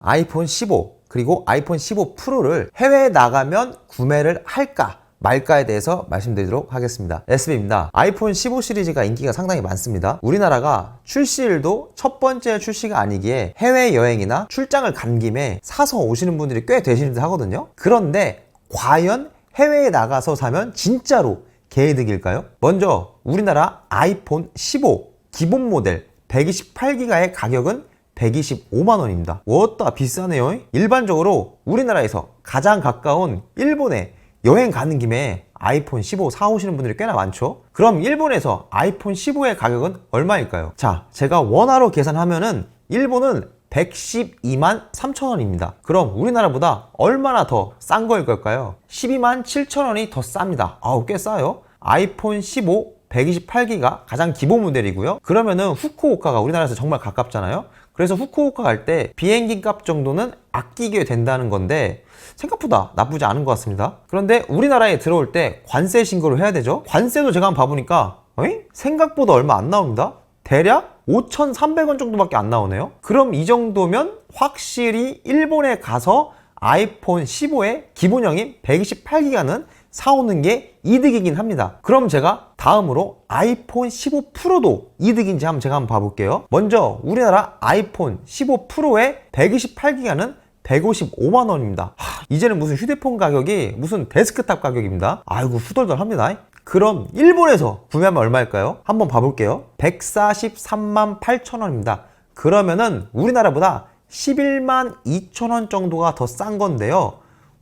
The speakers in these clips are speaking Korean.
아이폰 15 그리고 아이폰 15 프로를 해외에 나가면 구매를 할까 말까에 대해서 말씀드리도록 하겠습니다. SB입니다. 아이폰 15 시리즈가 인기가 상당히 많습니다. 우리나라가 출시일도 첫 번째 출시가 아니기에 해외여행이나 출장을 간 김에 사서 오시는 분들이 꽤 되시는 듯 하거든요. 그런데 과연 해외에 나가서 사면 진짜로 개이득일까요? 먼저 우리나라 아이폰 15 기본 모델 128기가의 가격은 125만원입니다. 워따 비싸네요. 일반적으로 우리나라에서 가장 가까운 일본에 여행 가는 김에 아이폰 15 사오시는 분들이 꽤나 많죠. 그럼 일본에서 아이폰 15의 가격은 얼마일까요? 자, 제가 원화로 계산하면은 일본은 112만 3천원입니다. 그럼 우리나라보다 얼마나 더 싼 거일 걸까요? 12만 7천원이 더 쌉니다. 아우, 꽤 싸요. 아이폰 15 128기가 가장 기본 모델이고요. 그러면은 후쿠오카가 우리나라에서 정말 가깝잖아요. 그래서 후쿠오카 갈 때 비행기 값 정도는 아끼게 된다는 건데 생각보다 나쁘지 않은 것 같습니다. 그런데 우리나라에 들어올 때 관세 신고를 해야 되죠. 관세도 제가 한번 봐보니까 생각보다 얼마 안 나옵니다. 대략 5,300원 정도밖에 안 나오네요. 그럼 이 정도면 확실히 일본에 가서 아이폰 15의 기본형인 128기가는 사오는 게 이득이긴 합니다. 그럼 제가 다음으로 아이폰 15 프로도 이득인지 제가 한번 봐볼게요. 먼저 우리나라 아이폰 15 프로의 128기가는 155만원입니다. 이제는 무슨 휴대폰 가격이 무슨 데스크탑 가격입니다. 아이고, 후덜덜합니다. 그럼 일본에서 구매하면 얼마일까요? 한번 봐볼게요. 143만 8천원입니다. 그러면은 우리나라보다 11만 2천원 정도가 더 싼 건데요.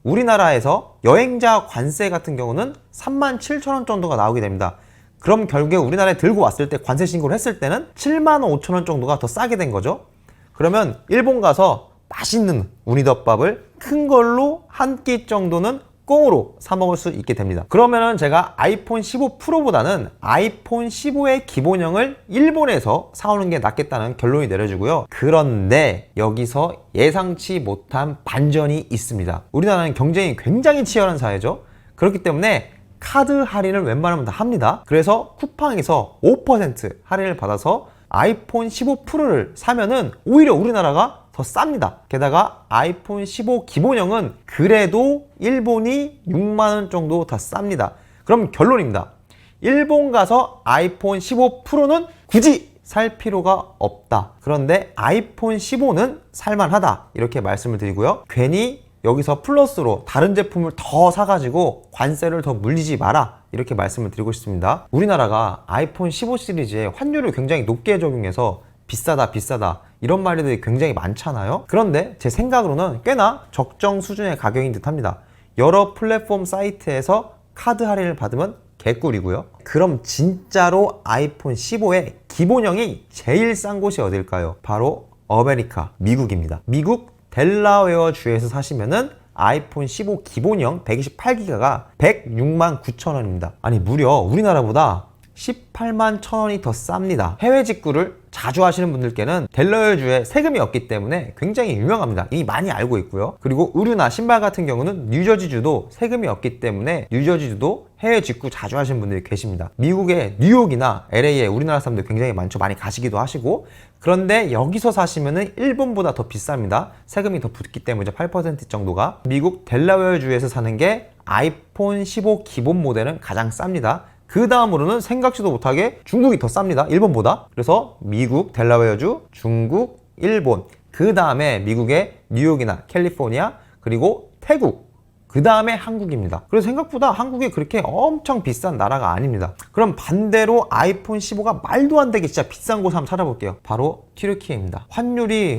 우리나라에서 여행자 관세 같은 경우는 3만 7천원 정도가 나오게 됩니다. 그럼 결국에 우리나라에 들고 왔을 때 관세 신고를 했을 때는 7만 5천원 정도가 더 싸게 된 거죠. 그러면 일본 가서 맛있는 우니덮밥을 큰 걸로 한 끼 정도는 꽁으로 사 먹을 수 있게 됩니다. 그러면은 제가 아이폰 15 프로보다는 아이폰 15의 기본형을 일본에서 사오는 게 낫겠다는 결론이 내려지고요. 그런데 여기서 예상치 못한 반전이 있습니다. 우리나라는 경쟁이 굉장히 치열한 사회죠. 그렇기 때문에 카드 할인을 웬만하면 다 합니다. 그래서 쿠팡에서 5% 할인을 받아서 아이폰 15 프로를 사면은 오히려 우리나라가 더 쌉니다. 게다가 아이폰 15 기본형은 그래도 일본이 6만원 정도 더 쌉니다. 그럼 결론입니다. 일본 가서 아이폰 15 프로는 굳이 살 필요가 없다. 그런데 아이폰 15는 살만하다. 이렇게 말씀을 드리고요. 괜히 여기서 플러스로 다른 제품을 더 사가지고 관세를 더 물리지 마라. 이렇게 말씀을 드리고 싶습니다. 우리나라가 아이폰 15 시리즈에 환율을 굉장히 높게 적용해서 비싸다 이런 말들이 굉장히 많잖아요. 그런데 제 생각으로는 꽤나 적정 수준의 가격인 듯 합니다. 여러 플랫폼 사이트에서 카드 할인을 받으면 개꿀이고요. 그럼 진짜로 아이폰 15의 기본형이 제일 싼 곳이 어딜까요? 바로 아메리카, 미국입니다. 미국 델라웨어 주에서 사시면은 아이폰 15 기본형 128기가가 106만 9천원입니다. 아니, 무려 우리나라보다 18만 1천원이 더 쌉니다. 해외 직구를 자주 하시는 분들께는 델라웨어주에 세금이 없기 때문에 굉장히 유명합니다. 이미 많이 알고 있고요. 그리고 의류나 신발 같은 경우는 뉴저지주도 세금이 없기 때문에 뉴저지주도 해외 직구 자주 하시는 분들이 계십니다. 미국의 뉴욕이나 LA에 우리나라 사람들 굉장히 많죠. 많이 가시기도 하시고. 그런데 여기서 사시면은 일본보다 더 비쌉니다. 세금이 더 붙기 때문에 8% 정도가. 미국 델라웨어주에서 사는 게 아이폰 15 기본 모델은 가장 쌉니다. 그 다음으로는 생각지도 못하게 중국이 더 쌉니다. 일본보다. 그래서 미국, 델라웨어주, 중국, 일본, 그 다음에 미국의 뉴욕이나 캘리포니아, 그리고 태국, 그 다음에 한국입니다. 그래서 생각보다 한국이 그렇게 엄청 비싼 나라가 아닙니다. 그럼 반대로 아이폰 15가 말도 안 되게 진짜 비싼 곳 한번 찾아볼게요. 바로 튀르키예입니다.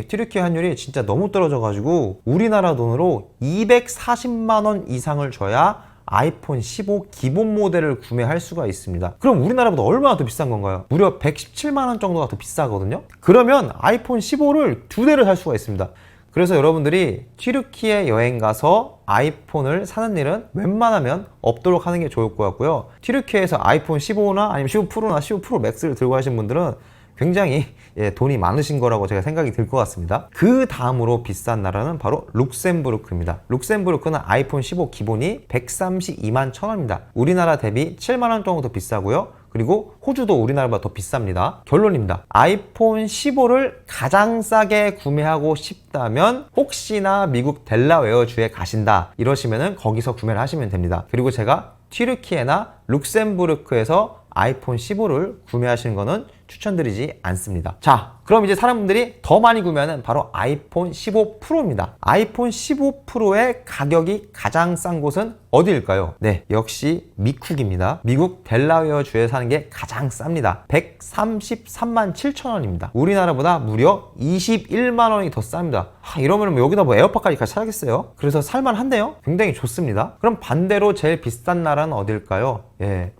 튀르키예 환율이 진짜 너무 떨어져가지고 우리나라 돈으로 240만원 이상을 줘야 아이폰 15 기본 모델을 구매할 수가 있습니다. 그럼 우리나라보다 얼마나 더 비싼 건가요? 무려 117만원 정도가 더 비싸거든요. 그러면 아이폰 15를 2대를 살 수가 있습니다. 그래서 여러분들이 튀르키예 여행 가서 아이폰을 사는 일은 웬만하면 없도록 하는 게 좋을 것 같고요. 튀르키예에서 아이폰 15나 아니면 15 프로나 15 프로 맥스를 들고 가신 분들은 굉장히 돈이 많으신 거라고 제가 생각이 들 것 같습니다. 그 다음으로 비싼 나라는 바로 룩셈부르크입니다. 룩셈부르크는 아이폰 15 기본이 132만 1천원입니다. 우리나라 대비 7만원 정도 더 비싸고요. 그리고 호주도 우리나라보다 더 비쌉니다. 결론입니다. 아이폰 15를 가장 싸게 구매하고 싶다면 혹시나 미국 델라웨어주에 가신다 이러시면은 거기서 구매를 하시면 됩니다. 그리고 제가 튀르키예나 룩셈부르크에서 아이폰 15를 구매하시는 거는 추천드리지 않습니다. 자, 그럼 이제 사람들이 더 많이 구매하는 바로 아이폰 15 프로입니다. 아이폰 15 프로의 가격이 가장 싼 곳은 어디일까요? 네, 역시 미쿡입니다. 미국 델라웨어 주에 사는 게 가장 쌉니다. 133만 7천 원입니다. 우리나라보다 무려 21만 원이 더 쌉니다. 이러면 여기다 뭐 에어팟까지 같이 사겠어요? 그래서 살만한데요? 굉장히 좋습니다. 그럼 반대로 제일 비싼 나라는 어딜까요? 예.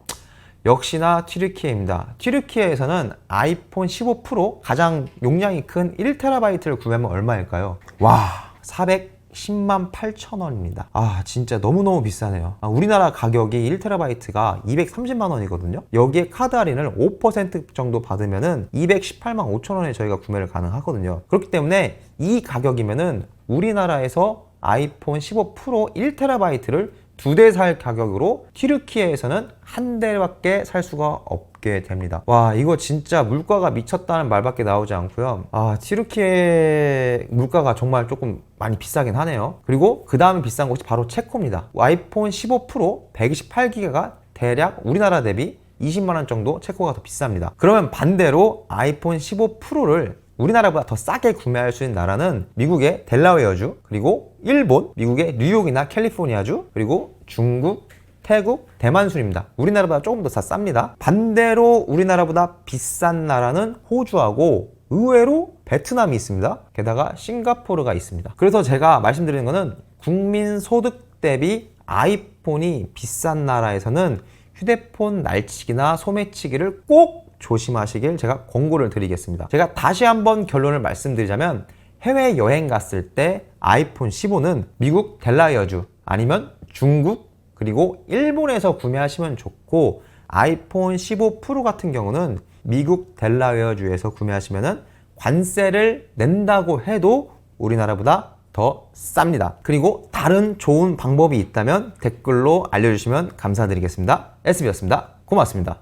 역시나 튀르키예입니다. 튀르키예에서는 아이폰 15 프로 가장 용량이 큰 1TB를 구매하면 얼마일까요? 와, 410만 8천 원입니다. 진짜 너무너무 비싸네요. 우리나라 가격이 1TB가 230만 원이거든요. 여기에 카드 할인을 5% 정도 받으면은 218만 5천 원에 저희가 구매를 가능하거든요. 그렇기 때문에 이 가격이면은 우리나라에서 아이폰 15 프로 1TB를 2대 살 가격으로 튀르키예에서는 한 대밖에 살 수가 없게 됩니다. 와, 이거 진짜 물가가 미쳤다는 말밖에 나오지 않고요. 튀르키예 물가가 정말 조금 많이 비싸긴 하네요. 그리고 그 다음에 비싼 곳이 바로 체코입니다. 아이폰 15 프로 128기가가 대략 우리나라 대비 20만 원 정도 체코가 더 비쌉니다. 그러면 반대로 아이폰 15 프로를 우리나라보다 더 싸게 구매할 수 있는 나라는 미국의 델라웨어주, 그리고 일본, 미국의 뉴욕이나 캘리포니아주, 그리고 중국, 태국, 대만순입니다. 우리나라보다 조금 더 쌉니다. 반대로 우리나라보다 비싼 나라는 호주하고 의외로 베트남이 있습니다. 게다가 싱가포르가 있습니다. 그래서 제가 말씀드리는 거는 국민 소득 대비 아이폰이 비싼 나라에서는 휴대폰 날치기나 소매치기를 꼭 조심하시길 제가 권고를 드리겠습니다. 제가 다시 한번 결론을 말씀드리자면 해외여행 갔을 때 아이폰 15는 미국 델라웨어주 아니면 중국 그리고 일본에서 구매하시면 좋고, 아이폰 15 프로 같은 경우는 미국 델라웨어주에서 구매하시면 관세를 낸다고 해도 우리나라보다 더 쌉니다. 그리고 다른 좋은 방법이 있다면 댓글로 알려주시면 감사드리겠습니다. SB였습니다. 고맙습니다.